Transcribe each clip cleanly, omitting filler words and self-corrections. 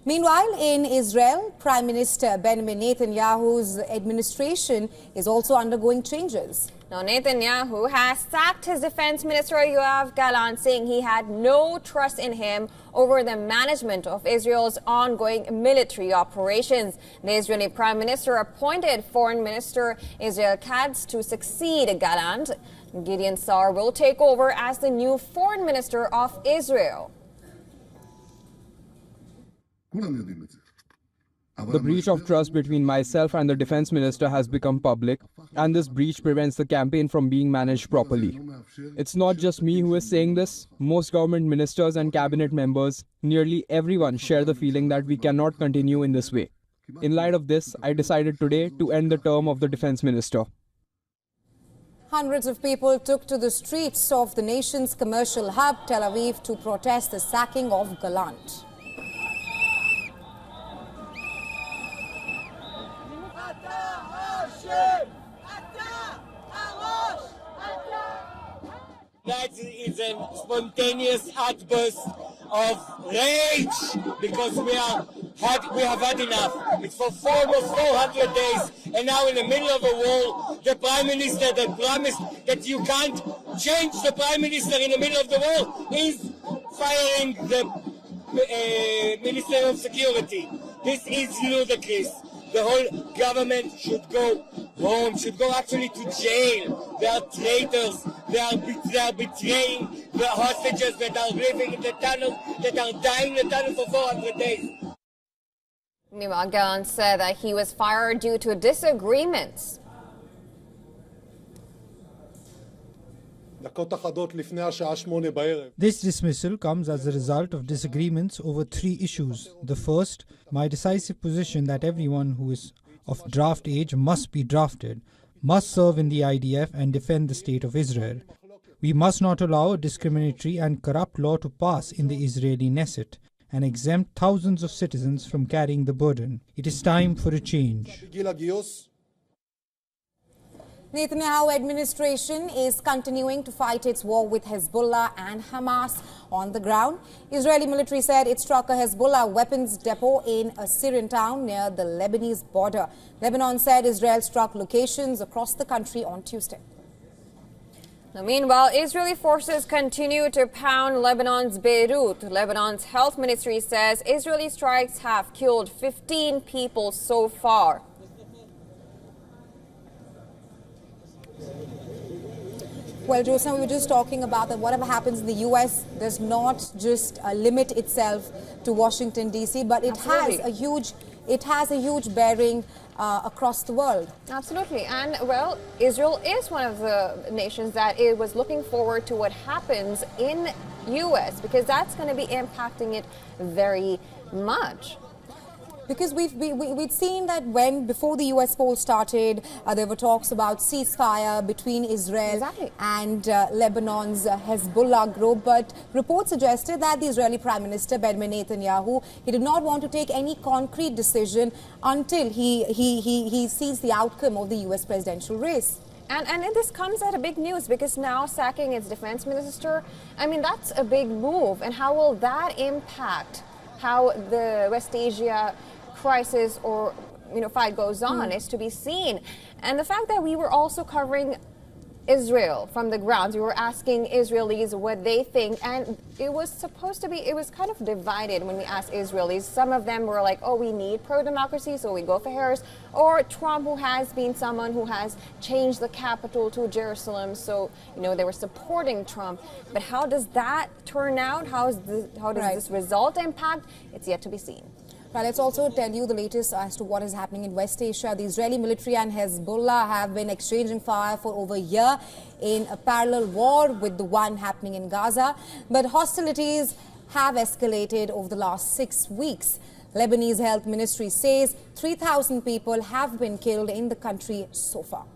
Meanwhile, in Israel, Prime Minister Benjamin Netanyahu's administration is also undergoing changes. Now, Netanyahu has sacked his Defense Minister Yoav Gallant, saying he had no trust in him over the management of Israel's ongoing military operations. The Israeli Prime Minister appointed Foreign Minister Israel Katz to succeed Gallant. Gideon Sa'ar will take over as the new Foreign Minister of Israel. The breach of trust between myself and the defense minister has become public, and this breach prevents the campaign from being managed properly. It's not just me who is saying this. Most government ministers and cabinet members, nearly everyone, share the feeling that we cannot continue in this way. In light of this, I decided today to end the term of the defense minister. Hundreds of people took to the streets of the nation's commercial hub, Tel Aviv, to protest the sacking of Gallant. That is a spontaneous outburst of rage because we have had enough. It's for almost 400 days, and now in the middle of a war, the Prime Minister that promised that you can't change the Prime Minister in the middle of the war is firing the Minister of Security. This is ludicrous. The whole government should go home, should go actually to jail. They are traitors. They are betraying the hostages that are living in the tunnel, that are dying in the tunnel for 400 days. Yoav Gallant said that he was fired due to disagreements. This dismissal comes as a result of disagreements over three issues. The first, my decisive position that everyone who is of draft age must be drafted, must serve in the IDF and defend the state of Israel. We must not allow a discriminatory and corrupt law to pass in the Israeli Knesset and exempt thousands of citizens from carrying the burden. It is time for a change. Netanyahu administration is continuing to fight its war with Hezbollah and Hamas on the ground. Israeli military said it struck a Hezbollah weapons depot in a Syrian town near the Lebanese border. Lebanon said Israel struck locations across the country on Tuesday. Now, meanwhile, Israeli forces continue to pound Lebanon's Beirut. Lebanon's health ministry says Israeli strikes have killed 15 people so far. Well, Joseph, we were just talking about that whatever happens in the U.S. does not just limit itself to Washington, D.C., but it has a huge bearing across the world. Absolutely. And, well, Israel is one of the nations that it was looking forward to what happens in U.S. because that's going to be impacting it very much. Because we'd seen that before the U.S. poll started, there were talks about ceasefire between Israel and Lebanon's Hezbollah group. But reports suggested that the Israeli Prime Minister Benjamin Netanyahu, he did not want to take any concrete decision until he sees the outcome of the U.S. presidential race. And this comes at a big news because now sacking its defense minister, I mean, that's a big move. And how will that impact how the West Asia crisis or fight goes on is to be seen. And the fact that we were also covering Israel from the grounds, we were asking Israelis what they think, and it was kind of divided when we asked Israelis. Some of them were like, oh, we need pro-democracy, so we go for Harris, or Trump, who has been someone who has changed the capital to Jerusalem, so they were supporting Trump. But how does that turn out? How does this result impact? It's yet to be seen. Now, let's also tell you the latest as to what is happening in West Asia. The Israeli military and Hezbollah have been exchanging fire for over a year in a parallel war with the one happening in Gaza. But hostilities have escalated over the last 6 weeks. Lebanese health ministry says 3,000 people have been killed in the country so far.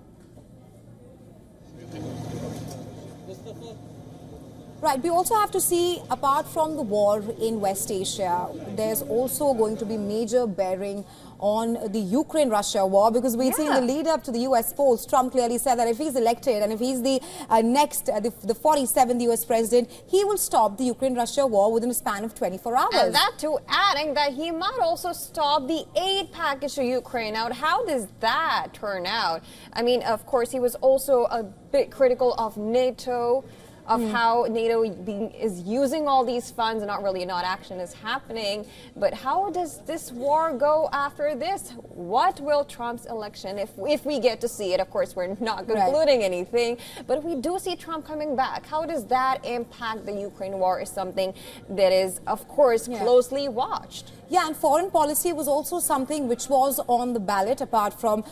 Right. We also have to see, apart from the war in West Asia, there's also going to be major bearing on the Ukraine-Russia war, because we've seen the lead up to the US polls. Trump clearly said that if he's elected and if he's the the 47th US president, he will stop the Ukraine-Russia war within a span of 24 hours. And that too, adding that he might also stop the aid package to Ukraine. Now, how does that turn out? I mean, of course, he was also a bit critical of NATO, of how NATO is using all these funds, and not action is happening. But how does this war go after this? What will Trump's election, if we get to see it, of course we're not concluding anything, but if we do see Trump coming back, how does that impact the Ukraine war is something that is, of course, closely watched. Yeah, and foreign policy was also something which was on the ballot, apart from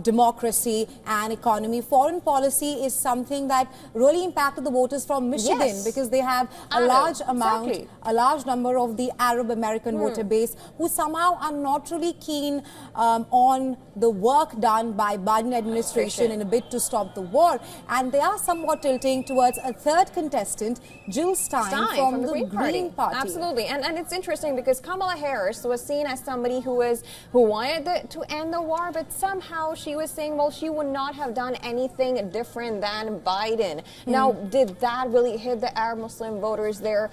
democracy and economy. Foreign policy is something that really impacted the voters from Michigan, because they have a large amount, a large number of the Arab American voter base who somehow are not really keen on the work done by Biden administration in a bid to stop the war. And they are somewhat tilting towards a third contestant, Jill Stein from the Green Party. Absolutely. And it's interesting because Kamala Harris was seen as somebody who wanted to end the war, but somehow she was saying, well, she would not have done anything different than Biden. Now, did that really hit the Arab Muslim voters there?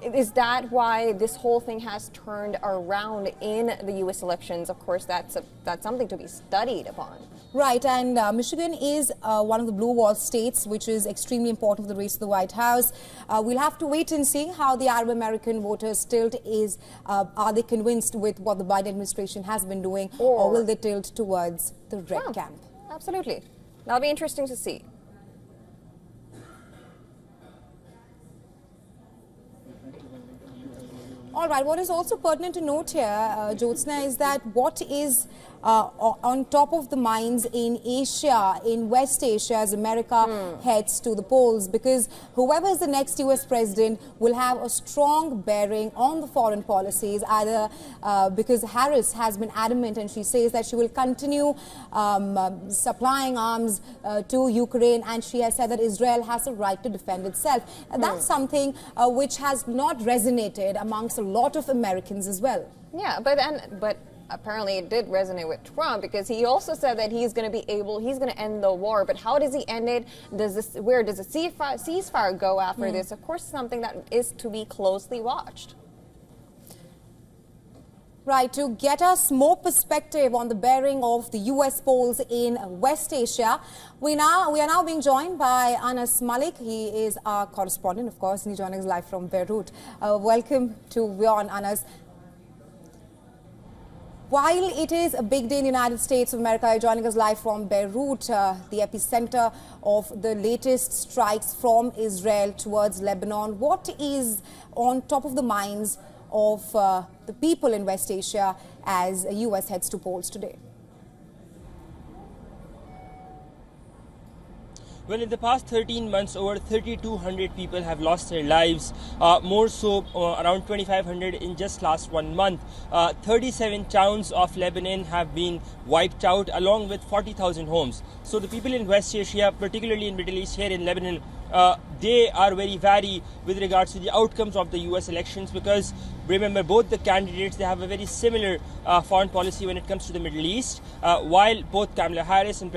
Is that why this whole thing has turned around in the U.S. elections? Of course, that's something to be studied upon. Right, and Michigan is one of the blue wall states, which is extremely important for the race to the White House. We'll have to wait and see how the Arab American voters tilt is. Are they convinced with what the Biden administration has been doing, or will they tilt towards the red camp? Absolutely. That'll be interesting to see. All right, what is also pertinent to note here, Jyotsna, is that what is on top of the minds in Asia, in West Asia, as America heads to the polls, because whoever is the next US president will have a strong bearing on the foreign policies, either because Harris has been adamant and she says that she will continue supplying arms to Ukraine, and she has said that Israel has a right to defend itself. And that's something which has not resonated amongst a lot of Americans as well. Yeah, but apparently it did resonate with Trump, because he also said that he's going to end the war. But how does he end it? Where does the ceasefire go after this? Of course, something that is to be closely watched. Right, to get us more perspective on the bearing of the US polls in West Asia, we are now being joined by Anas Malik. He is our correspondent, of course, and he's joining us live from Beirut. Welcome to WION, Anas. While it is a big day in the United States of America, you're joining us live from Beirut, the epicenter of the latest strikes from Israel towards Lebanon. What is on top of the minds of the people in West Asia as the US heads to polls today? Well, in the past 13 months, over 3,200 people have lost their lives, more so around 2,500 in just last 1 month. 37 towns of Lebanon have been wiped out, along with 40,000 homes. So the people in West Asia, particularly in Middle East, here in Lebanon, they are very wary with regards to the outcomes of the US elections, because remember, both the candidates, they have a very similar foreign policy when it comes to the Middle East. While both Kamala Harris and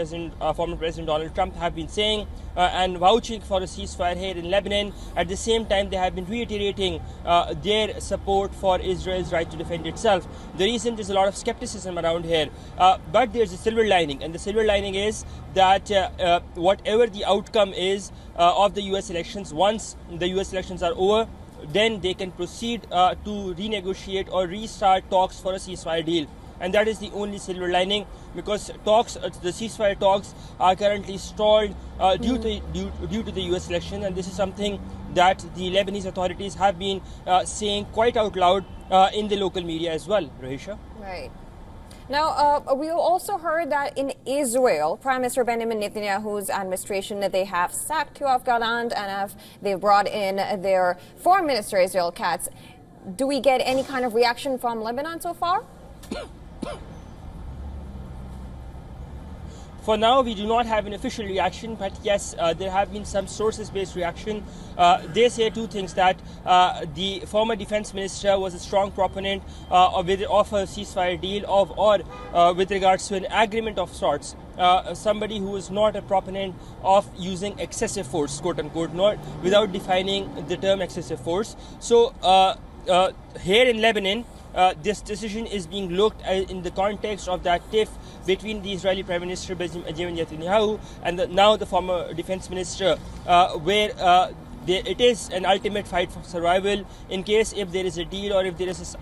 former President Donald Trump have been saying and vouching for a ceasefire here in Lebanon, at the same time they have been reiterating their support for Israel's right to defend itself. The reason there's a lot of skepticism around here, but there's a silver lining, and the silver lining is that whatever the outcome is of the US elections, once the US elections are over, then they can proceed to renegotiate or restart talks for a ceasefire deal. And that is the only silver lining, because the ceasefire talks are currently stalled due to the US election, and this is something that the Lebanese authorities have been saying quite out loud in the local media as well. Rahisha? Right. Now, we also heard that in Israel, Prime Minister Benjamin Netanyahu's administration, that they have sacked Yoav Gallant and they've brought in their Foreign Minister, Israel Katz. Do we get any kind of reaction from Lebanon so far? For now, we do not have an official reaction, but yes, there have been some sources-based reaction. They say two things: that the former defense minister was a strong proponent of a ceasefire deal, or with regards to an agreement of sorts. Somebody who is not a proponent of using excessive force, quote unquote, not without defining the term excessive force. So here in Lebanon, this decision is being looked at in the context of that tiff between the Israeli Prime Minister Benjamin Netanyahu and now the former defense minister, where it is an ultimate fight for survival in case if there is a deal or if there is a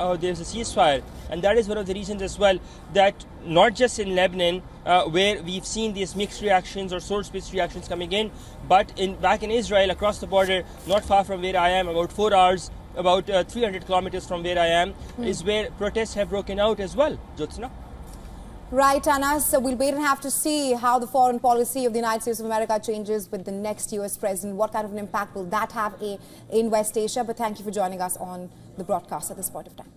ceasefire. And that is one of the reasons as well that not just in Lebanon, where we've seen these mixed reactions or source-based reactions coming in, but back in Israel, across the border, not far from where I am, about 4 hours, about 300 kilometers from where I am, is where protests have broken out as well. Jyotsna? Right, Anas. So we'll wait and have to see how the foreign policy of the United States of America changes with the next US president. What kind of an impact will that have in West Asia? But thank you for joining us on the broadcast at this point of time.